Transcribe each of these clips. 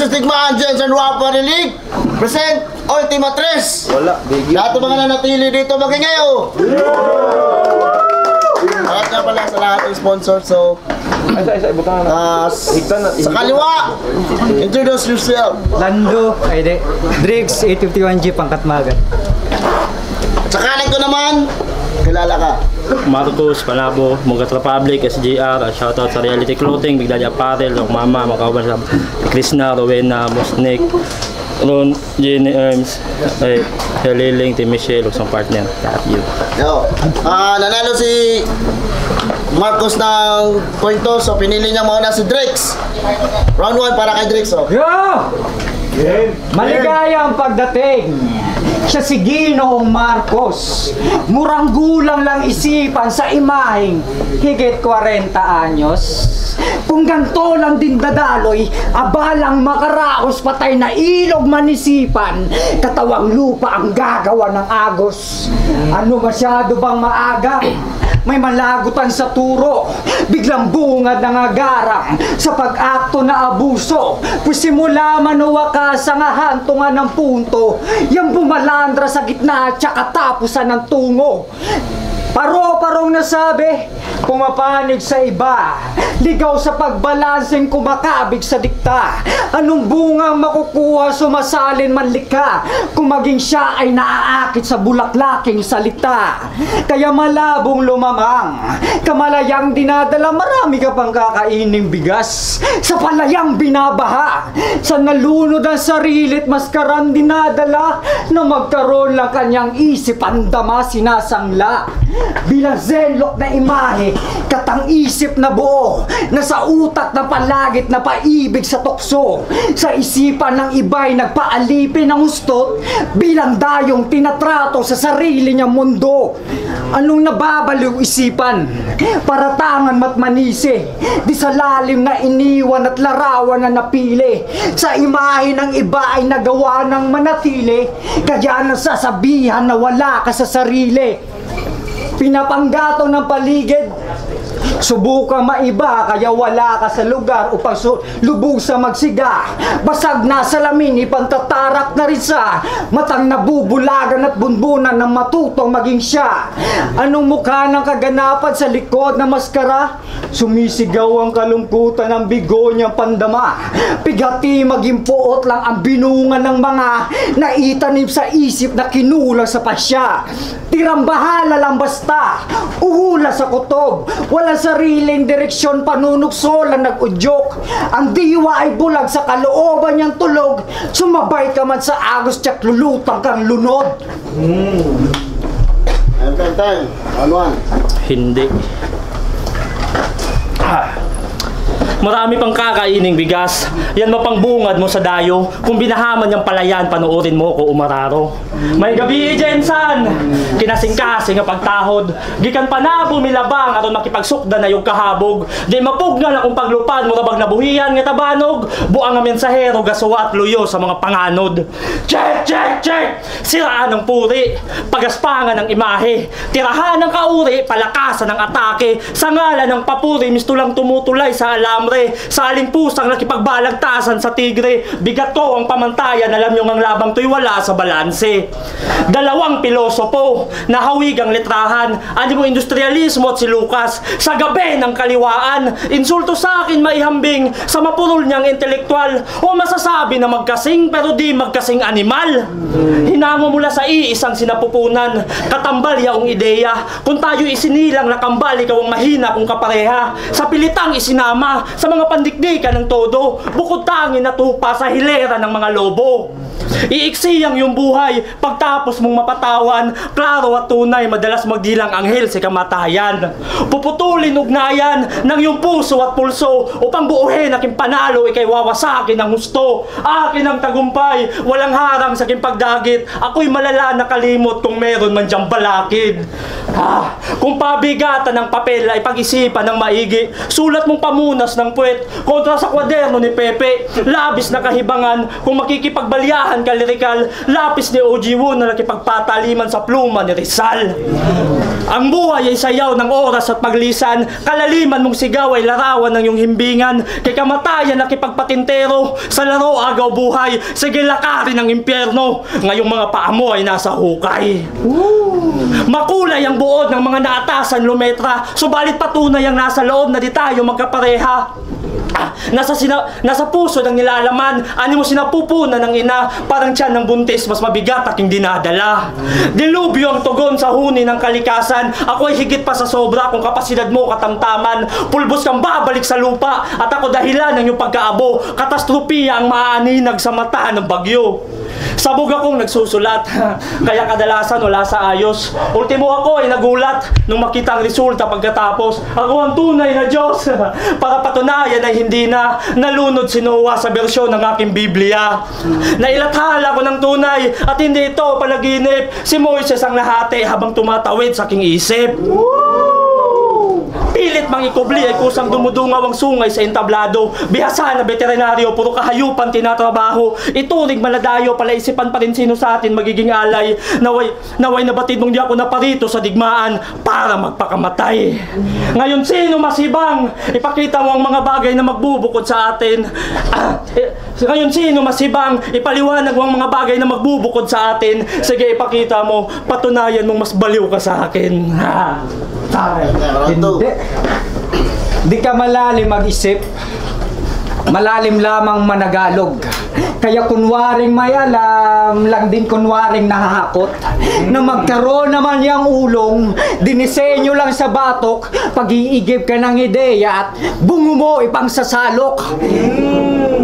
sa Stigmaan dyan sa Nuapa Relic. Present Ultima Tres. Wala, bigyan. Lahat ng mga nanatili dito magingayo. Lahat nga pala sa lahat ng sponsor. So, sa kaliwa, introduce yourself. Lando, ay di. Drix, 851G, Pangkatmagan. Sa kanan ko naman, kilala ka. Marcos, Panabo, Mugat Republic, SJR, shoutout sa Reality Clothing, Big Daddy Apparel, Mama, Makawan sa Krishna, Rowena, Mosnik, Ron, Jenny Erms, Heliling, Team Michelle, isang partner. Got you. Yo, nanalo si Marcos ng pointo, so pinili niya muna si Drix. Round 1 para kay Drix, oh. Yo! Maligayang pagdating. Siya si Ginoong Marcos. Murang gulang lang isipan sa imaheng higit 40 anyos. Kung ganto lang din dadaloy, abalang makaraos patay na ilog manisipan, katawang lupa ang gagawa ng agos. Ano masyado bang maaga? May malagutan sa turo, biglang bungad ng agarang sa pag-akto na abuso. Pues simula man o wakas ang hantungan ng punto, yung bumalandra sa gitna at saka tapusan ng tungo. Paro-parong nasabi, pumapanig sa iba, ligaw sa pagbalanseng kumakabig sa dikta. Anong bungang makukuha sumasalin man lika, kung maging siya ay naaakit sa bulaklaking salita. Kaya malabong lumamang, kamalayang dinadala, marami ka pang kakaining bigas. Sa palayang binabaha, sa nalunod ang sarilit maskarang dinadala, na magkaroon lang kanyang isip ang dama sinasangla. Bilang zenlok na imahe, katang isip na buo, nasa utak na palagit na paibig sa tukso. Sa isipan ng iba'y nagpaalipin ng hustot, bilang dayong tinatrato sa sarili niyang mundo. Anong nababaliw isipan? Paratangan matmanisi, di sa lalim na iniwan at larawan na napili. Sa imahe ng iba ay nagawa ng manatili, kaya nasasabihan na wala ka sa sarili. Pinapanggato ng paligid, subukang maiba, kaya wala ka sa lugar upang lubog sa magsiga. Basag na salamin, ipantatarak na rin sa matang nabubulagan at bunbunan ng matutong maging siya. Anong mukha ng kaganapan sa likod na maskara? Sumisigaw ang kalungkutan ng bigo niyang pandama. Pigati maging puot lang ang binungan ng mga naitanim sa isip na kinulang sa pasya. Tirambahala lang basta, uhula sa kutob, wala sariling direksyon, panunukso lang nag-udyok. Ang diwa ay bulag sa kalooban niyang tulog, sumabay ka man sa agos tiyak lulutang kang lunod. Time. Round 1. Hindi. Marami pang kakaining bigas. Yan mapangbungad mo sa dayo. Kung binahaman yung palayan, panoorin mo ko umararo. May gabi, Jensan! Kinasing-kasing ang pagtahod. Gikan pa na bumilabang aron makipagsukda na yung kahabog. Di mapugna na kung paglupan mo rabag nabuhiyan nga tabanog. Buang ang mensahero, gasuwa at luyo sa mga panganod. Check, check, check! Siraan ng puri, pagaspangan ng imahe, tirahan ng kauri, palakasan ng atake. Sa ngalan ng papuri, mistulang tumutulay sa alamre. Sa aling pusang nakipagbalagtasan sa tigre. Bigat ko ang pamantayan, alam nyo ang labang to'y wala sa balanse. Dalawang pilosopo, nahawig ang letrahan, animo industrialismo at si Lucas. Sa gabi ng kaliwaan, insulto sa akin maihambing, sa mapurol niyang intelektual. O masasabi na magkasing pero di magkasing animal. Hinamo mula sa iisang sinapupunan, katambal yaong ideya. Kung tayo isinilang nakambal, ikaw ang mahina kung kapareha. Sa pilitang isinama, sa mga pandikdikan ng todo, bukod tangin na tupa sa hilera ng mga lobo. Iiksiyang yung buhay, pagtapos mong mapatawan, klaro at tunay, madalas magdilang anghel sa kamatayan. Puputulin ugnayan ng iyong puso at pulso, upang buuhin aking panalo, ikay wawasakin ang gusto. Akin ang tagumpay, walang harang sa aking pagdagit, ako'y malala na kalimot kung meron man diyang balakid. Kung pabigatan ng papel ay pag-isipan ng maigi, sulat mong pamunas ng puwet kontra sa kwaderno ni Pepe. Labis na kahibangan kung makikipagbalyahan katapangan kalirikal, lapis ni OG Wu na nakipagpataliman sa pluma ni Rizal. Ang buhay ay sayaw ng oras at paglisan, kalaliman mong sigaw ay larawan ng iyong himbingan, kay kamatayan nakipagpatintero, sa laro agaw buhay, sige lakarin ng impyerno, ngayong mga paa mo ay nasa hukay. Makulay ang buod ng mga naatasan lumetra, subalit patunay ang nasa loob na di tayo magkapareha. Nasa puso ng nilalaman, ani mo sinapupunan ng ina, parang tiyan ng buntis, mas mabigat aking dinadala. Dilubyo ang tugon sa huni ng kalikasan, ako ay higit pa sa sobra kung kapasidad mo katamtaman. Pulbos kang babalik sa lupa, at ako dahilan ng iyong pagkaabo, katastropiya ang maaaninag sa mata ng bagyo. Sabog akong nagsusulat, kaya kadalasan wala sa ayos. Ultimo ako ay nagulat nung makita ang resulta pagkatapos. Ako ang tunay na Diyos, para patunayan ay hindi na nalunod si Noah sa bersyon ng aking Biblia. Nailathala ko ng tunay at hindi ito panaginip. Si Moises ang nahati habang tumatawid sa aking isip. Pilit mang ikubli ay kusang dumudungaw ang sungay sa entablado. Bihasa na veterinaryo, puro kahayupan tinatrabaho. Ituring maladayo, palaisipan pa rin sino sa atin magiging alay. Naway nabatid mong di ako naparito sa digmaan para magpakamatay. Ngayon sino masibang? Ipakita mo ang mga bagay na magbubukod sa atin. Ngayon sino masibang? Ipaliwanag mo ang mga bagay na magbubukod sa atin. Sige, ipakita mo. Patunayan mong mas baliw ka sa akin. Hindi. Di ka malalim mag-isip. Malalim lamang managalog. Kaya kunwaring may alam, lang din kunwaring nahahakot. Na magkaroon naman yung ulong, dinisenyo lang sa batok, pag-iigib ka ng ideya at bungo mo ipang sasalok.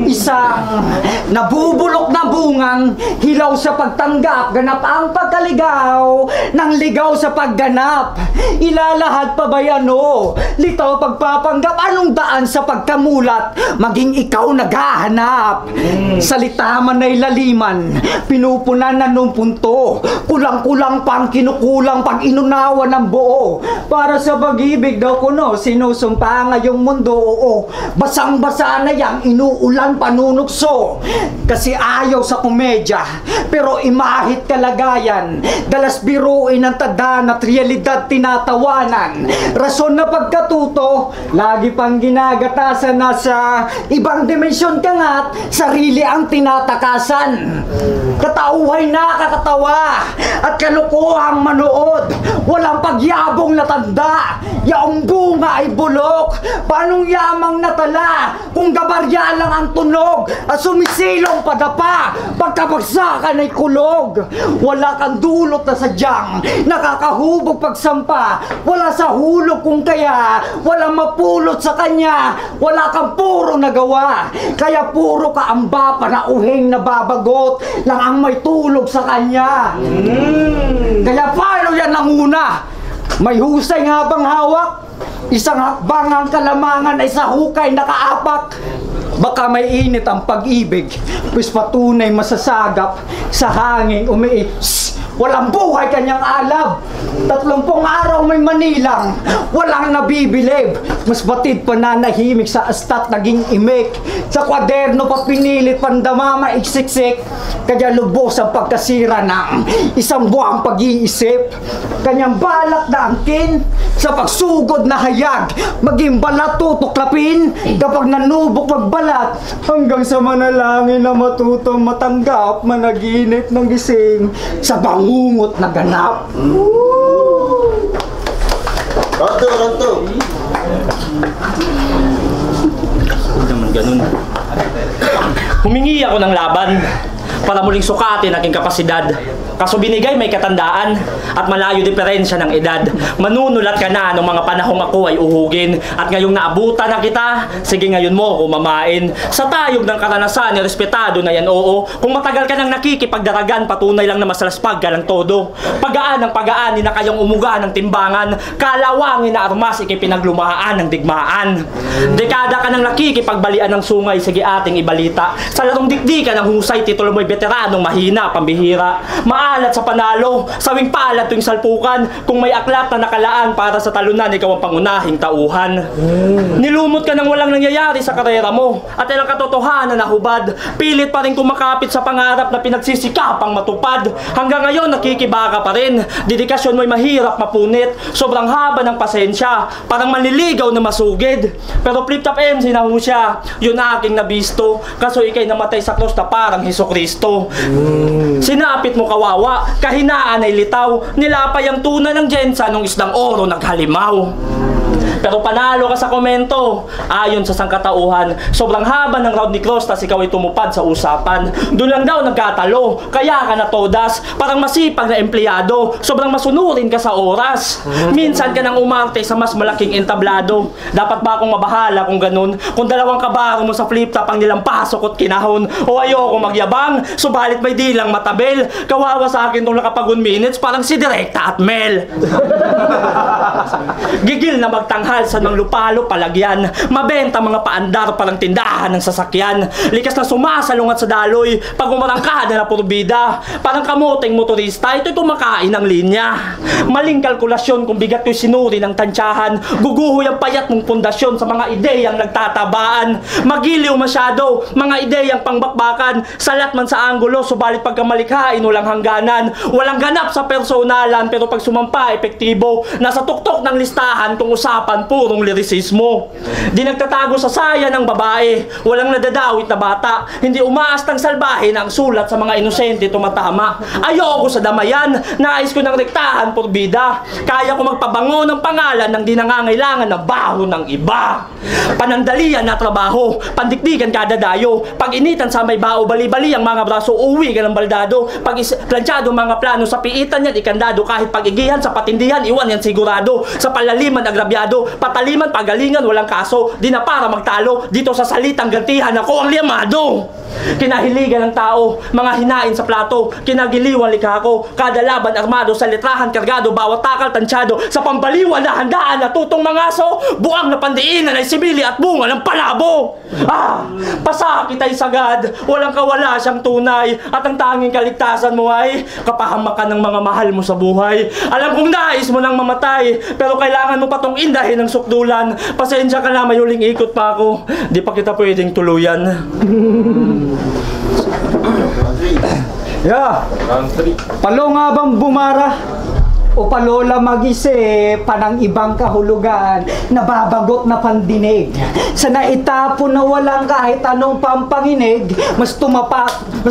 Isang nabubulok na bungang hilaw sa pagtanggap, ganap ang pagkaligaw ng ligaw sa pagganap. Ilalahad pa ba yan o? Litaw pagpapanggap, anong daan sa pagkamulat, maging ikaw naghahanap. Salita man ay laliman, pinupunan na nung punto, kulang-kulang pang kinukulang pag inunawa ng buo. Para sa pag-ibig daw ko no, sinusumpa ngayong mundo, oo, basang-basa na yang inuulan panunukso. Kasi ayaw sa komedya, pero imahit kalagayan, dalas biruin ang tadan at realidad tinatawanan. Rason na pagkatuto, lagi pang ginagatasan na sa ibang dimensyon ka nga't sarili ang tinatakasan. Katauhay na kakatawa at kalukuhang manood, walang pagyabong na tanda, yaong bunga ay bulok. Paanong yamang natala kung gabarya lang ang tunog at sumisilong padapa, pagkabagsakan ay kulog. Wala kang dulot na sadyang nakakahubog pagsampa, wala sa hulog kung kaya walang mapulot sa kanya. Wala kang puro nagawa, kaya puro kaamba panauhing nababagot lang ang may tulog sa kanya. Kaya paano yan nanguna? May husay nga bang hawak? Isang hakbang ang kalamangan ay sa hukay nakaapak. Baka may init ang pag-ibig, pues patunay masasagap sa hangin umiit. Walang buhay kanyang alab. 30 araw may manilang, walang nabibilib. Mas batid pa nanahimik sa astat naging imik. Sa kwaderno pa pinilit pandama maiksiksik. Kaya lubos ang pagkasira ng isang buwang pag-iisip. Kanyang balak na angkin sa pagsugod na hayag, maging balat tutuklapin kapag nanubok magbalat, hanggang sa manalangin na matutong matanggap managinip ng gising sa bangungot na ganap. Ronto. Huwag naman ganun. Humingi ako ng laban para muling sukatin aking kapasidad. Kaso binigay may katandaan at malayo diferensya ng edad. Manunulat ka na nung mga panahong ako ay uhugin. At ngayong naabutan na kita, sige ngayon mo ako mamain. Sa tayog ng karanasan, respetado na yan, oo. Kung matagal ka nang nakikipagdaragan, patunay lang na masalaspag ka lang todo. Pagaan ng pagaan, na kayong umuga ng timbangan. Kalawangin na armas, ikipinaglumaan ng digmaan. Dekada ka nang nakikipagbalian ng sungay, sige ating ibalita. Sa larong dikdikan ng husay, titulo mo'y veteranong mahina, pambihira. maalat sa panalo, sawing palat tuwing salpukan, kung may aklat na nakalaan para sa talunan, ikaw ang pangunahing tauhan. Nilumot ka ng walang nangyayari sa karera mo, at ilang katotohanan na hubad, pilit pa rin kumakapit sa pangarap na pinagsisikapang matupad. Hanggang ngayon nakikibaka pa rin, dedikasyon mo'y mahirap mapunit, sobrang haba ng pasensya, parang manliligaw na masugid. Pero flip-top MC na ho siya, yun aking nabisto, kaso ikay namatay sa krus na parang Hesus Kristo. Sinapit mo kawawa, kahinaan ay litaw, nilapay ang tuna ng Jensa nung isdang oro naghalimaw. Pero panalo ka sa komento. Ayon sa sangkatauhan, sobrang haba ng round ni Cross tas ikaw ay tumupad sa usapan. Doon lang daw nagkatalo, kaya ka na todas. Parang masipag na empleyado, sobrang masunurin ka sa oras. Minsan ka nang umarte sa mas malaking entablado. Dapat ba akong mabahala kung ganun? Kung dalawang kabaro mo sa flip-top ang nilampasok at kinahon. O ayoko magyabang, subalit may dilang matabel. Kawawa sa akin nung nakapag 1 minutes, parang si Direkta at Mel. Gigil na magtanghal sa ng lupalo palagyan, mabenta mga paandar parang tindahan ng sasakyan, likas na sumasalungat sa daloy pag umarangkada na purbida, parang kamoteng motorista, ito'y tumakain ng linya. Maling kalkulasyon kung bigat ko'y sinuri ng tansyahan, guguhoy ang payat mong pundasyon sa mga ideyang nagtatabaan. Magiliw masyado, mga ideyang pangbakbakan, salat man sa anggulo, subalit pagkamalikhain walang hangganan, walang ganap sa personalan, pero pag sumampa epektibo, nasa tuktok ng listahan kung usapan purong lirisismo. Di nagtatago sa saya ng babae, walang nadadawit na bata, hindi umaastang salbahe na ang sulat sa mga inosente tumatama. Ayoko sa damayan, nais ko ng rektahan porbida, kaya ko magpabango ng pangalan ng di nangangailangan na baho ng iba. Panandalian na trabaho, pandikdikan kada dayo, pag-initan sa may bao, bali-bali ang mga braso, uwi ka ng baldado, pag planchado mga plano, sa piitan yan ikandado, kahit pag-igihan sa patindihan, iwan yan sigurado, sa palaliman agrabyado, pataliman pagalingan walang kaso, di na para magtalo, dito sa salitang gantihan ako ang liamado. Kinahiligan ng tao, mga hinain sa plato, kinagiliwan likha ko, kada laban armado, sa litrahan kargado, bawat takal tansyado, sa pambaliwan na handaan na tutong mga aso, buang na pandiinan ay sibili at bunga ng palabo. Pasakit ay sagad, walang kawala siyang tunay, at ang tanging kaligtasan mo ay kapahamakan ng mga mahal mo sa buhay. Alam kong nais mo nang mamatay, pero kailangan mo pa tong indahin ng sukdulan. Pasensya ka na, may huling ikot pa ako, di pa kita pwedeng tuluyan. Palo nga bang bumara? O palola mag-isip pa ng ibang kahulugan, nababagot na pandinig, sa naitapon na walang kahit anong pampanginig, mas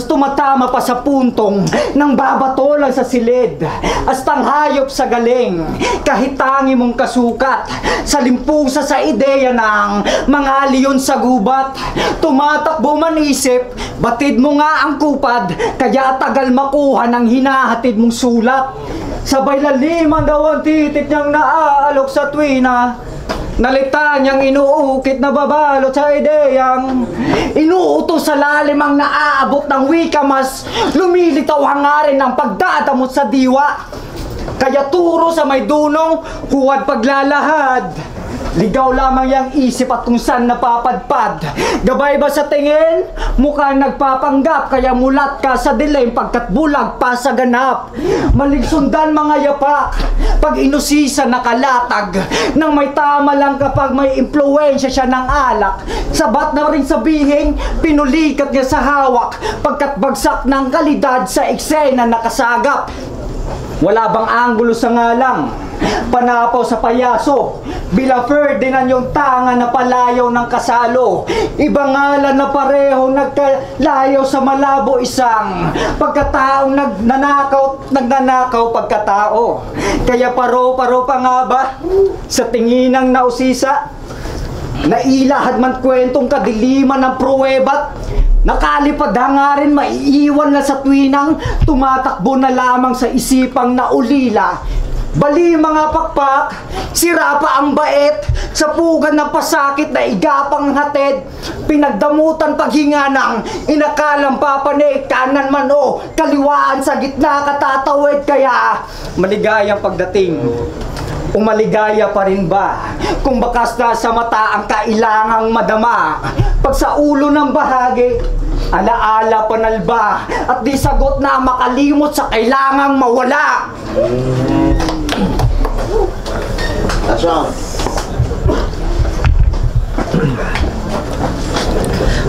tumatama pa sa puntong ng babato lang sa silid, astang hayop sa galing, kahit tangi mong kasukat, sa limpusa sa ideya ng mga leon sa gubat, tumatakbo man isip, batid mo nga ang kupad, kaya tagal makuha ng hinahatid mong sulat. Sabay laliman daw ang titik niyang naaalok sa tuwina, nalita niyang inuukit na babalot sa ideyang inuutos sa lalim ang naaabot ng wika, mas lumilitaw hangarin ng pagdadamot sa diwa. Kaya turo sa may dunong, huwad paglalahad, ligaw lamang yang isip at kung saan napapadpad. Gabay ba sa tingin? Mukhang nagpapanggap, kaya mulat ka sa dilim pagkat bulag pa sa ganap. Maligsundan mga yapak, pag inusisa nakalatag, nang may tama lang kapag may impluensya siya ng alak. Sabat na rin sabihin, pinulikat niya sa hawak, pagkat bagsak ng kalidad sa eksena nakasagap. Wala bang anggulo sa ngalang? Panapaw sa payaso, bila Ferdinand yung tanga na palayaw ng kasalo. Ibang ngalan na parehong nagkalayaw sa malabo, isang pagkataong nagnanakaw pagkatao. Kaya paro-paro pa nga ba sa tinginang nausisa? Nailahad man kwentong kadiliman ng pruwebat, nakalipad hangarin maiiwan na sa tuwinang tumatakbo na lamang sa isipang naulila. Bali mga pakpak, sira pa ang bait, sa pugan ng pasakit na igapang hatid, pinagdamutan paghinga ng inakalang papanik, kanan man o kaliwaan sa gitna katatawid, kaya maligayang pagdating. Umaligaya pa rin ba kung bakas na sa mata ang kailangang madama? Pag sa ulo ng bahagi, Alaala panalba at di sagot na makalimot sa kailangang mawala. Asya.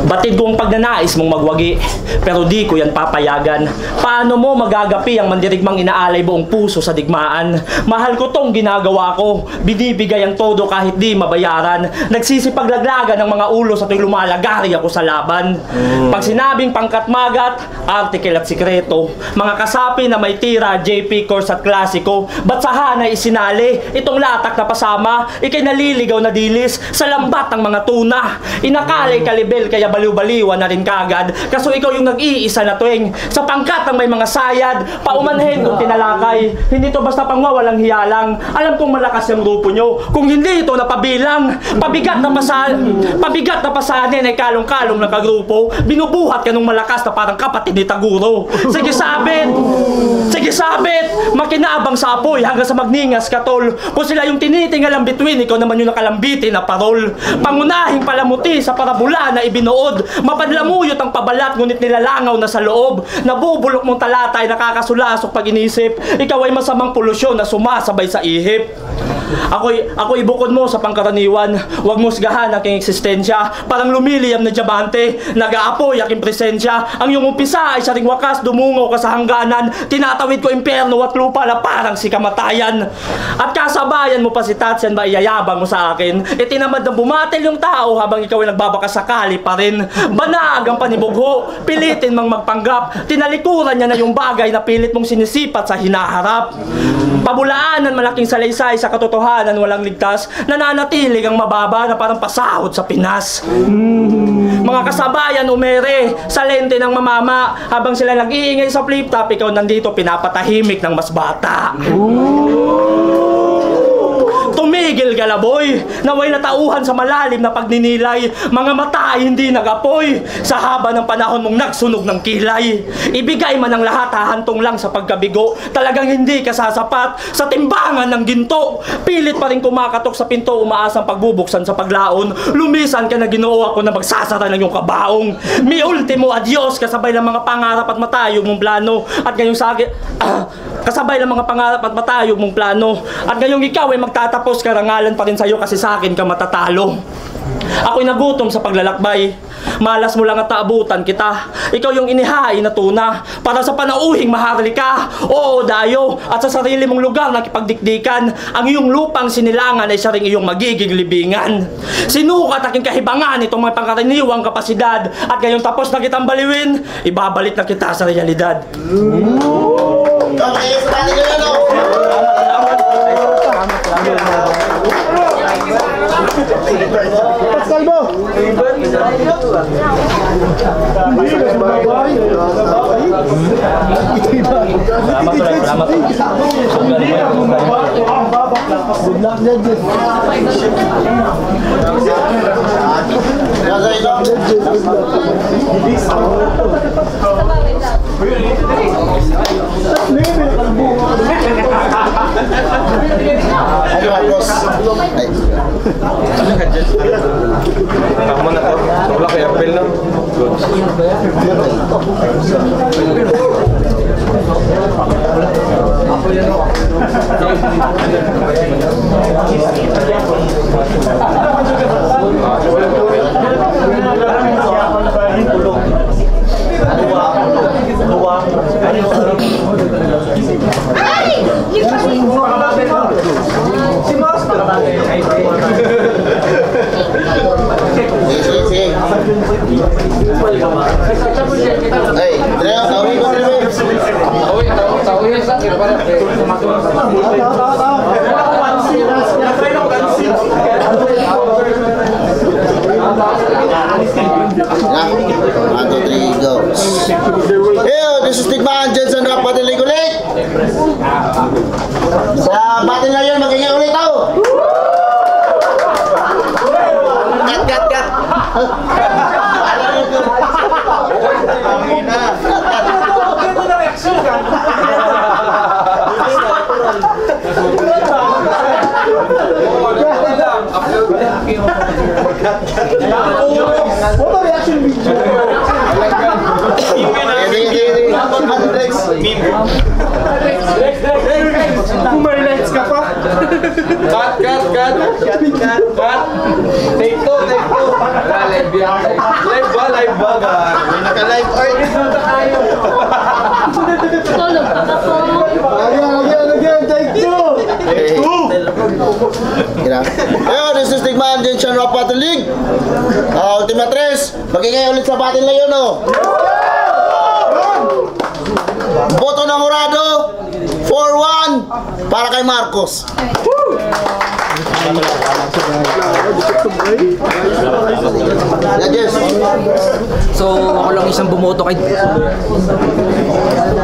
Batid ko ang pagnanais mong magwagi, pero di ko yan papayagan. Paano mo magagapi ang mandirigmang inaalay buong puso sa digmaan? Mahal ko tong ginagawa ko, binibigay ang todo kahit di mabayaran. Nagsisipaglaglagan ng mga ulo sa tuwing lumalagari ako sa laban. Pag sinabing pangkatmagat, article at sikreto, mga kasapi na may tira, JP course at klasiko, ba't sa hanay isinali? Itong latak na pasama, ikay naliligaw na dilis sa lambat ng mga tuna. Inakalay kalibel kaya baliw-baliwan na rin kagad. Kaso ikaw yung nag-iisa na tuwing sa pangkat ng may mga sayad, paumanhin kung tinalakay. Hindi to basta pangwawalang hiyalang. Alam kong malakas yung grupo nyo. Kung hindi ito napabilang, pabigat na pasanin ay kalong-kalong ng kagrupo. Binubuhat ka nung malakas na parang kapatid ni Taguro. Sige sabit! Sige sabit! Makinabang sa apoy hanggang sa magningas ka tol. Kung sila yung tinitingalang bituin, ikaw naman yung nakalambitin na parol. Pangunahing palamuti sa parabula na ibinuod. Mapadlamuyot ang pabalat ngunit nilalangaw na sa loob. Nabubulok mong talata ay nakakasulasok pag inisip. Ikaw ay masamang polusyon na sumasabay sa ihip. Ako ibukod mo sa pangkaraniwan. Huwag mo sgahan ang aking eksistensya. Parang lumiliyam na diamante, nag-aapoy aking presensya. Ang iyong umpisa ay sa ring wakas dumungo ka sa hangganan. Tinatawid ko impyerno at lupa na parang si kamatayan. At kasabayan mo pa si Tatsyan ba iyayabang mo sa akin? Itinamad na bumatil yung tao habang ikaw ay nagbabakasakali pa rin. Banag ang panibugho, pilitin mang magpanggap. Tinalikuran niya na yung bagay na pilit mong sinisipat sa hinaharap. Pabulaanan malaking salaysay sa katotohanan walang ligtas. Nananatilig ang mababa na parang pasahod sa Pinas. Mga kasabayan umere sa lente ng mamama. Habang sila nag-iingay sa flip-top, ikaw nandito pinapatahimik ng mas bata. Tumigil galaboy, naway natauhan sa malalim na pagninilay. Mga mata ay hindi nagapoy sa haba ng panahon mong nagsunog ng kilay. Ibigay man ang lahat, hahantong lang sa pagkabigo. Talagang hindi ka sasapat sa timbangan ng ginto. Pilit pa rin kumakatok sa pinto, umaasang pagbubuksan sa paglaon. Lumisan ka na Ginoo, ako na magsasara ng iyong kabaong. Mi ultimo adios, kasabay ng mga pangarap at matayog mong plano. At ngayong kasabay ng mga pangarap at matayog mong plano. At ngayong ikaw ay magtatapos, karangalan pa rin sa'yo kasi sa akin ka matatalo. Ako'y nagutom sa paglalakbay. Malas mo lang at naabutan kita. Ikaw yung inihain na tuna para sa panauhing maharlika. Oo, dayo. At sa sarili mong lugar nakipagdikdikan. Ang iyong lupang sinilangan ay siya ring iyong magiging libingan. Sinukat aking kahibangan itong mga pangkaraniwang kapasidad. At ngayong tapos na kitang baliwin, ibabalik na kita sa realidad. Okay, sa tayo yun, no? Paskalbo! Ayo, Marcos. Tama na to. Wala kaya apel na. Hey, Andrea, tawin ko sila. Tawin sa akin. One, two, three, go. Eyo, this is Tigmaan Jensen Rock Battle League ulit. Sa battle ngayon, mag-ingay ulit ako. Cut. What reaction video? Cut. Take two. Live ba? May naka-live art. Tulog pa ako. Ayun, this is Tigman Genshin Rap Battle League. Ultima 3, magiging ulit sa battle na yun, oh. Boto ng Horado, 4-1 para kay Marcos. Yes. So, ako lang isang bumoto kay...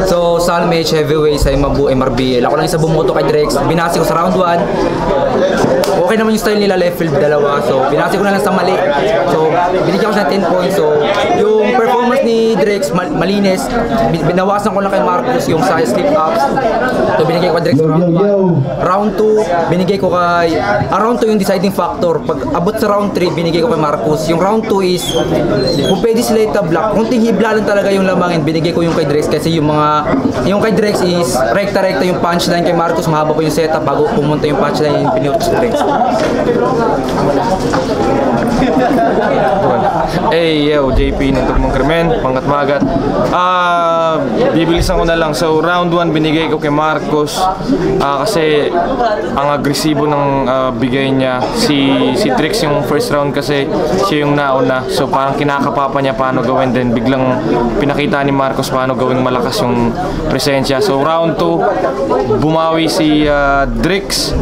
So, Salmage, Heavyweight, sa MRBL. Ako lang isang bumoto kay Drex. Binasi ko sa round 1. Okay naman yung style nila, left field, dalawa. So, binasi ko na lang sa mali. So, binigyan ko siya ng 10 points. So, yung performance ni Drex, malinis. Binawasan ko lang kay Marcos yung sa slip-ups. So, binigay ko kay Drex round 1. Round 2, binigay ko kay... round 2 yung deciding factor. Pag abot sa round 3, binigay ko kay Marcos. Yung round 2 is, kung pwede sila itablock, kung hibla lang talaga yung lamangin, binigay ko yung kay Drex kasi yung kay Drex is rekta-rekta yung punchline, kay Marcos mahaba pa yung setup bago pumunta yung punchline yung pinurot sa Drex. Hey, yo, JP ng Tugmong Krimen, Pangat Magat. Bibilisan ko na lang. So, round 1 binigay ko kay Marcos kasi ang agresibo ng bigay niya. Si Drex yung first round kasi siya yung nauna. So, parang kinakapapa niya paano gawin din. Biglang pinakita ni Marcos paano gawing malakas yung presensya. So, round 2, bumawi si Drex.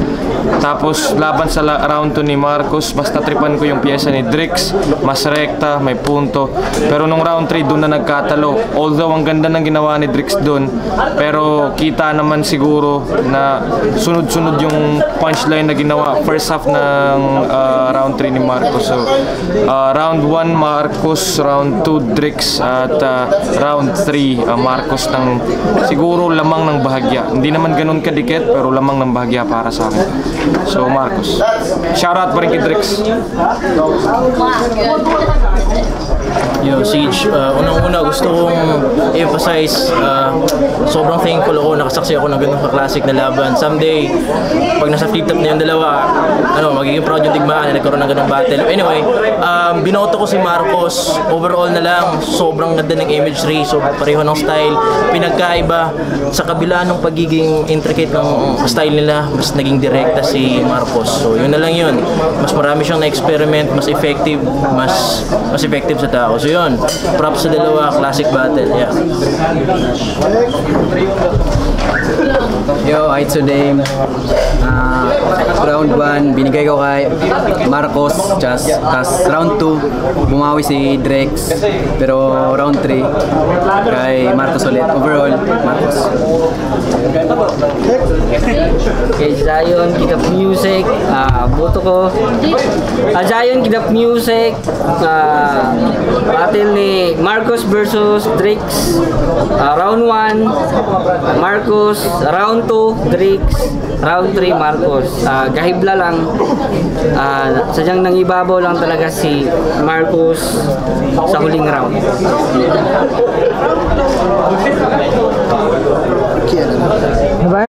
Tapos, laban sa round 2 ni Marcos, basta tripan ko yung pyesa ni Drex. Mas rekta, may punto. Pero nung round 3, doon na nagkatalo. Although, ang ganda ng ginawa ni Drex doon. Pero, kita naman siguro na sunod-sunod yung punchline na ginawa first half ng round 3 ni Marcos. So, round 1 Marcos, round 2 Drex, at round 3 Marcos ng siguro lamang ng bahagya. Hindi naman ganun kadikit pero lamang ng bahagya para sa akin. So Marcos. Shoutout pa rin kay Drex. Yo, Siege, unang-una gusto kong emphasize, sobrang thankful ako, nakasaksi ako ng ganun ka-classic na laban. Someday, pag nasa flip-top na yung dalawa, magiging proud yung Tigmaan na nagkaroon ng ganung battle. Anyway, binoto ko si Marcos, overall na lang, sobrang ganda ng imagery, so pareho ng style, pinagkaiba, sa kabila ng pagiging intricate ng style nila, mas naging direkta si Marcos. So yun na lang yun, mas marami siyang na-experiment, mas effective sa tao. So yun, props sa dalawa, classic battle, yeah. Yo, hi today. Round 1, binigay ko kay Marcos. Just round 2, bumawi si Drex. Pero round 3, kay Marcos ulit. Overall, Marcos. Kay Zion, Kidap Music, boto ko. Zion, Kidap Music, battle ni Marcos versus Drex. Round 1, Marcos. Round 2, Drex. Round 3, Marcos. Gahibla lang. Sadyang nangibabaw lang talaga si Marcos sa huling round.